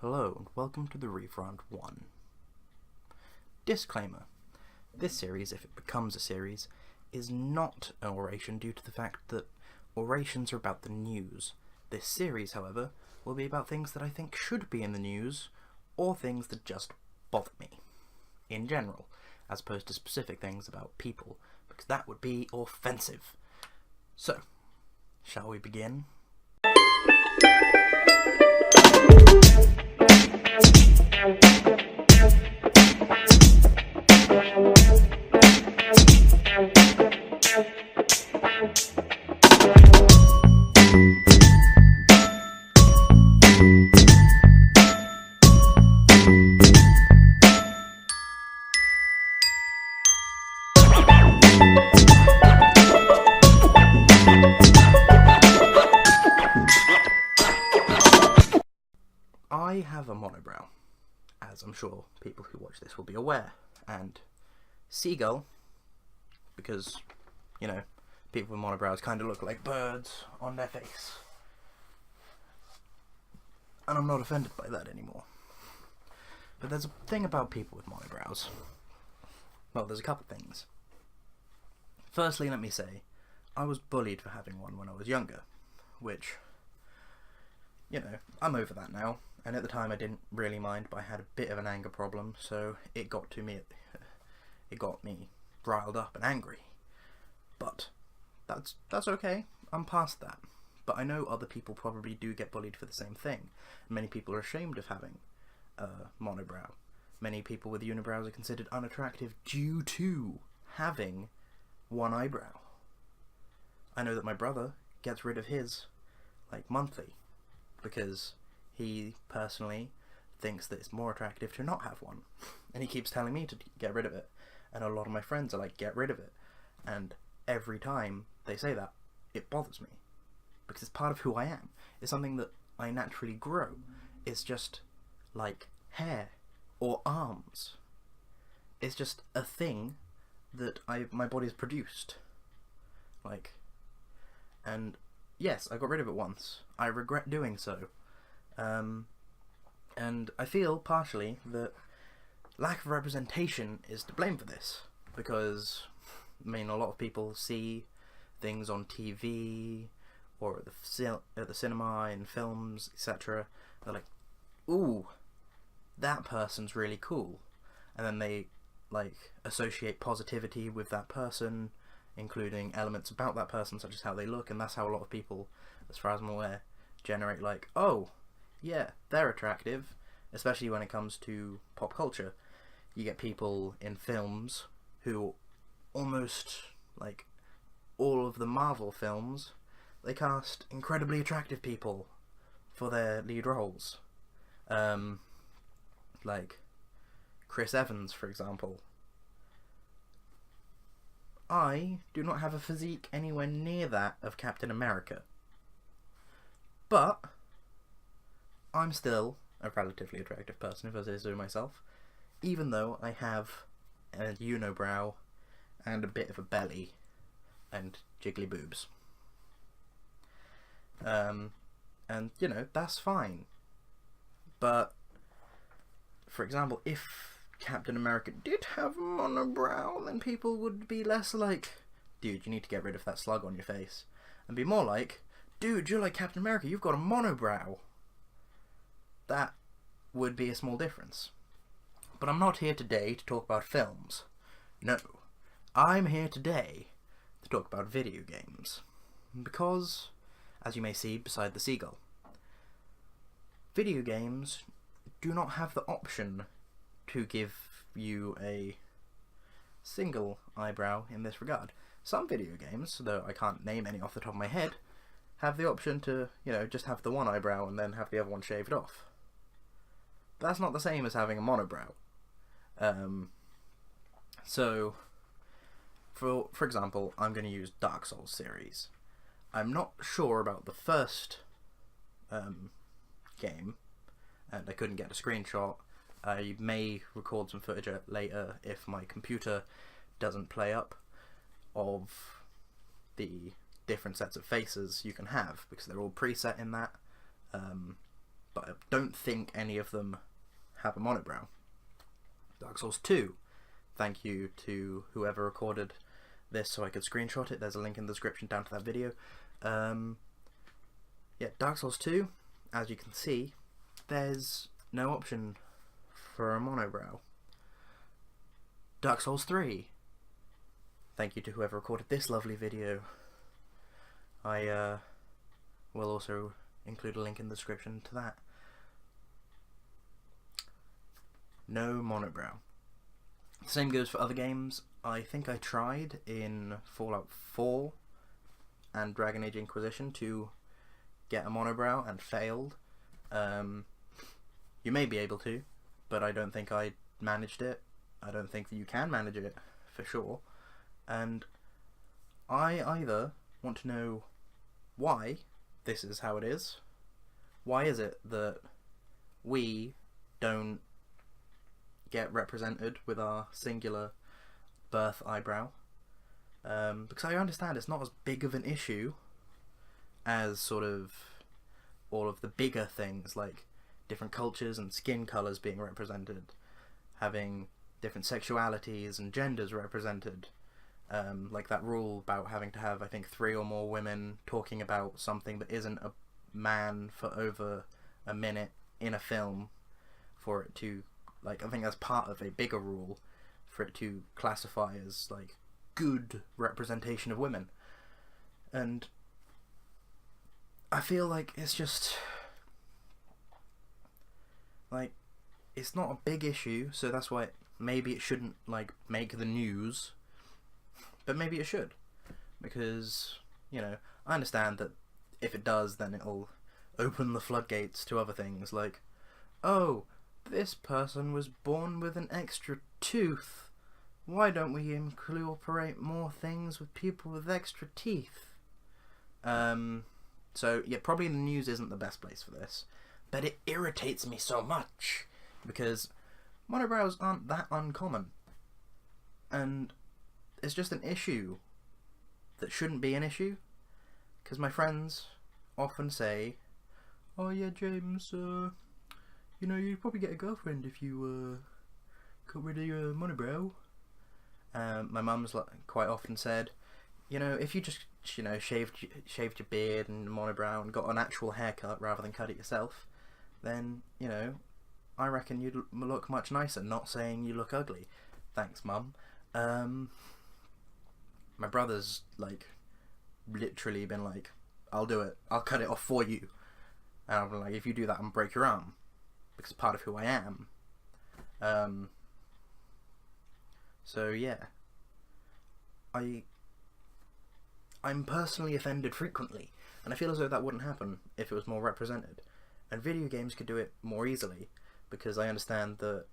Hello and welcome to the Reeve Rant One. Disclaimer: this series, if it becomes a series, is not an oration due to the fact that orations are about the news. This series, however, will be about things that I think should be in the news, or things that just bother me, in general, as opposed to specific things about people, because that would be offensive. So, shall we begin? I have a monobrow, as I'm sure people who watch this will be aware, and seagull, because, you know, people with monobrows kind of look like birds on their face, and I'm not offended by that anymore. But there's a thing about people with monobrows. Well, there's a couple things. Firstly, let me say, I was bullied for having one when I was younger, which, you know, I'm over that now. And at the time I didn't really mind, but I had a bit of an anger problem, so it got me riled up and angry. But that's okay. I'm past that. But I know other people probably do get bullied for the same thing. Many people are ashamed of having a monobrow. Many people with unibrows are considered unattractive due to having one eyebrow. I know that my brother gets rid of his, like, monthly, because he personally thinks that it's more attractive to not have one. And he keeps telling me to get rid of it. And a lot of my friends are like, get rid of it. And every time they say that, it bothers me. Because it's part of who I am. It's something that I naturally grow. It's just like hair or arms. It's just a thing that my body's produced. And yes, I got rid of it once. I regret doing so. And I feel partially that lack of representation is to blame for this, because, I mean, a lot of people see things on TV or at the cinema, in films, etc. They're like, ooh, that person's really cool, and then they, like, associate positivity with that person, including elements about that person, such as how they look, and that's how a lot of people, as far as I'm aware, generate, like, oh, yeah, they're attractive, especially when it comes to pop culture. You get people in films who almost, like, all of the Marvel films, they cast incredibly attractive people for their lead roles. Like Chris Evans, for example. I do not have a physique anywhere near that of Captain America. But I'm still a relatively attractive person, if I say so myself, even though I have a unibrow and a bit of a belly and jiggly boobs. And, you know, that's fine. But, for example, if Captain America did have a monobrow, then people would be less like, dude, you need to get rid of that slug on your face, and be more like, dude, you're like Captain America, you've got a monobrow. That would be a small difference. But I'm not here today to talk about films. No. I'm here today to talk about video games. Because, as you may see beside the seagull, video games do not have the option to give you a single eyebrow in this regard. Some video games, though I can't name any off the top of my head, have the option to, you know, just have the one eyebrow and then have the other one shaved off. But that's not the same as having a monobrow. So, for example, I'm going to use Dark Souls series. I'm not sure about the first game, and I couldn't get a screenshot. I may record some footage later if my computer doesn't play up of the different sets of faces you can have, because they're all preset in that. but I don't think any of them have a monobrow. Dark Souls 2, thank you to whoever recorded this so I could screenshot it. There's a link in the description down to that video. Yeah, Dark Souls 2, as you can see, there's no option for a monobrow. Dark Souls 3, thank you to whoever recorded this lovely video. I will also include a link in the description to that. No monobrow. The same goes for other games. I think I tried in Fallout 4 and Dragon Age Inquisition to get a monobrow and failed. You may be able to, but I don't think I managed it. I don't think that you can manage it for sure. And I either want to know why this is how it is. Why is it that we don't get represented with our singular birth eyebrow? Because I understand it's not as big of an issue as sort of all of the bigger things like different cultures and skin colours being represented, having different sexualities and genders represented, like that rule about having to have, I think, 3 or more women talking about something that isn't a man for over a minute in a film for it to, like, I think that's part of a bigger rule for it to classify as, like, good representation of women. And I feel like it's just, like, it's not a big issue, so that's why maybe it shouldn't, like, make the news, but maybe it should, because, you know, I understand that if it does, then it'll open the floodgates to other things, like, oh, this person was born with an extra tooth. Why don't we incorporate more things with people with extra teeth? So, yeah, probably the news isn't the best place for this, but it irritates me so much, because monobrows aren't that uncommon, and it's just an issue that shouldn't be an issue, because my friends often say, oh yeah, James, you know, you'd probably get a girlfriend if you got rid of your monobrow. My mum's quite often said, you know, if you just, you know, shaved your beard and monobrow and got an actual haircut rather than cut it yourself, then, you know, I reckon you'd look much nicer. Not saying you look ugly. Thanks, Mum. My brother's, like, literally been like, I'll do it. I'll cut it off for you. And I'm like, if you do that, I'm break your arm. Because it's part of who I am. So, yeah. I'm personally offended frequently. And I feel as though that wouldn't happen if it was more represented. And video games could do it more easily. Because I understand that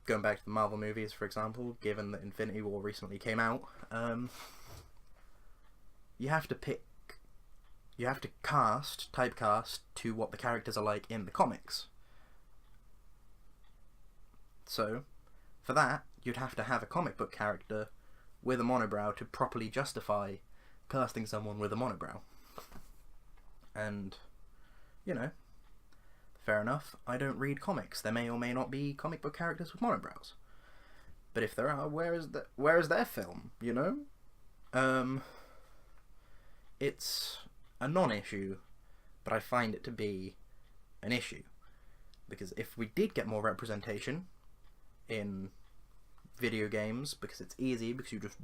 going back to the Marvel movies, for example, given that Infinity War recently came out, you have to typecast to what the characters are like in the comics. So, for that, you'd have to have a comic book character with a monobrow to properly justify casting someone with a monobrow. And, you know, fair enough, I don't read comics. There may or may not be comic book characters with monobrows. But if there are, where is their film, you know? It's a non-issue, but I find it to be an issue. Because if we did get more representation in video games, because it's easy, because you just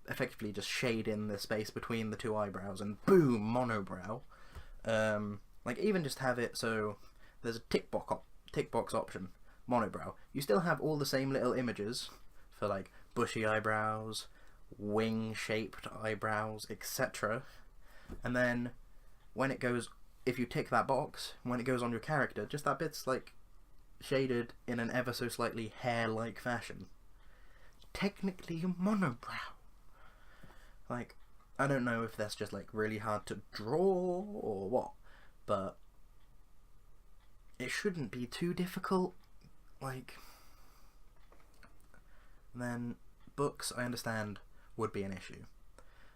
effectively just shade in the space between the two eyebrows and boom, monobrow. Like, even just have it so there's a tick box option, monobrow. You still have all the same little images for, like, bushy eyebrows, wing-shaped eyebrows, etc. And then when it goes, if you tick that box, when it goes on your character, just that bit's, like, shaded in an ever so slightly hair-like fashion. Technically a monobrow. Like, I don't know if that's just, like, really hard to draw or what, but it shouldn't be too difficult. Like, then books, I understand, would be an issue,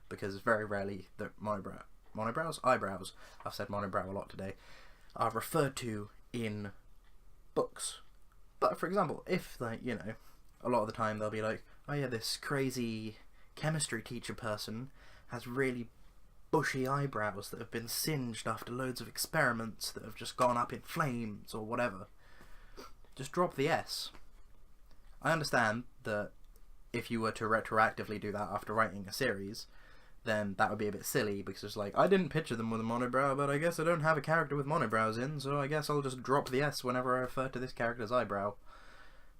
because very rarely the monobrow monobrows? Eyebrows. I've said monobrow a lot today. Are referred to in books. But for example, if, like, you know, a lot of the time they'll be like, oh yeah, this crazy chemistry teacher person has really bushy eyebrows that have been singed after loads of experiments that have just gone up in flames or whatever. Just drop the S. I understand that if you were to retroactively do that after writing a series, then that would be a bit silly, because it's like, I didn't picture them with a monobrow, but I guess I don't have a character with monobrows in, so I guess I'll just drop the S whenever I refer to this character's eyebrow.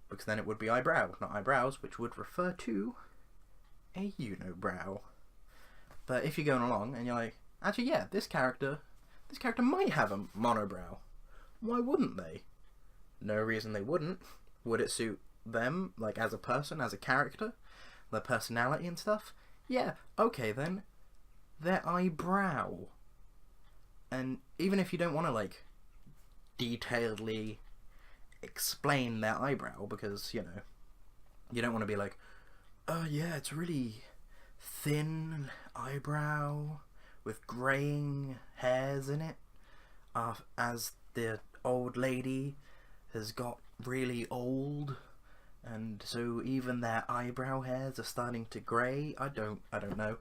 Because then it would be eyebrow, not eyebrows, which would refer to a unibrow. But if you're going along and you're like, actually, yeah, this character might have a monobrow. Why wouldn't they? No reason they wouldn't. Would it suit them, like, as a person, as a character, their personality and stuff? Yeah, okay then, their eyebrow. And even if you don't want to, like, detailedly explain their eyebrow, because, you know, you don't want to be like, oh yeah, it's really thin eyebrow with greying hairs in it, as the old lady has got really old, and so even their eyebrow hairs are starting to grey. I don't know.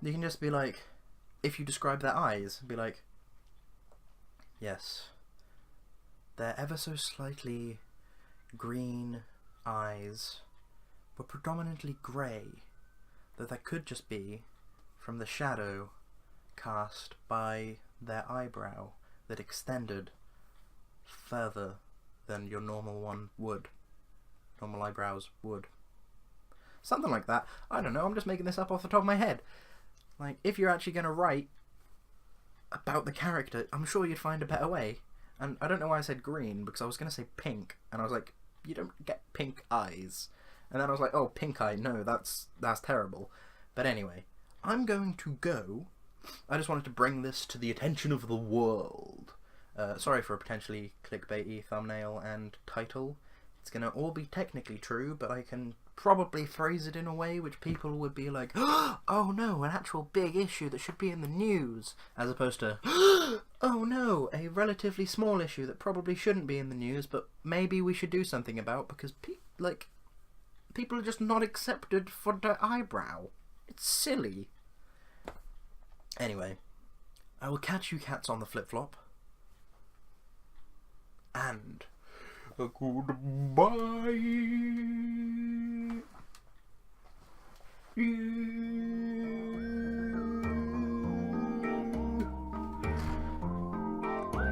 You can just be like, if you describe their eyes, be like, yes, their ever so slightly green eyes were predominantly grey, though that could just be from the shadow cast by their eyebrow that extended further than your normal one would. Normal eyebrows would. Something like that. I don't know, I'm just making this up off the top of my head. Like, if you're actually going to write about the character, I'm sure you'd find a better way. And I don't know why I said green, because I was going to say pink, and I was like, you don't get pink eyes. And then I was like, oh, pink eye, no, that's terrible. But anyway, I'm going to go. I just wanted to bring this to the attention of the world. Sorry for a potentially clickbaity thumbnail and title. It's going to all be technically true, but I can probably phrase it in a way which people would be like, oh no, an actual big issue that should be in the news, as opposed to, oh no, a relatively small issue that probably shouldn't be in the news, but maybe we should do something about, because people are just not accepted for their eyebrow. It's silly. Anyway, I will catch you cats on the flip-flop. And goodbye.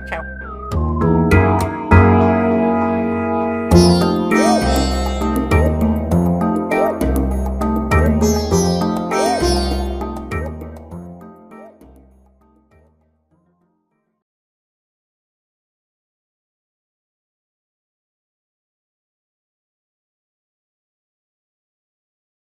Ciao.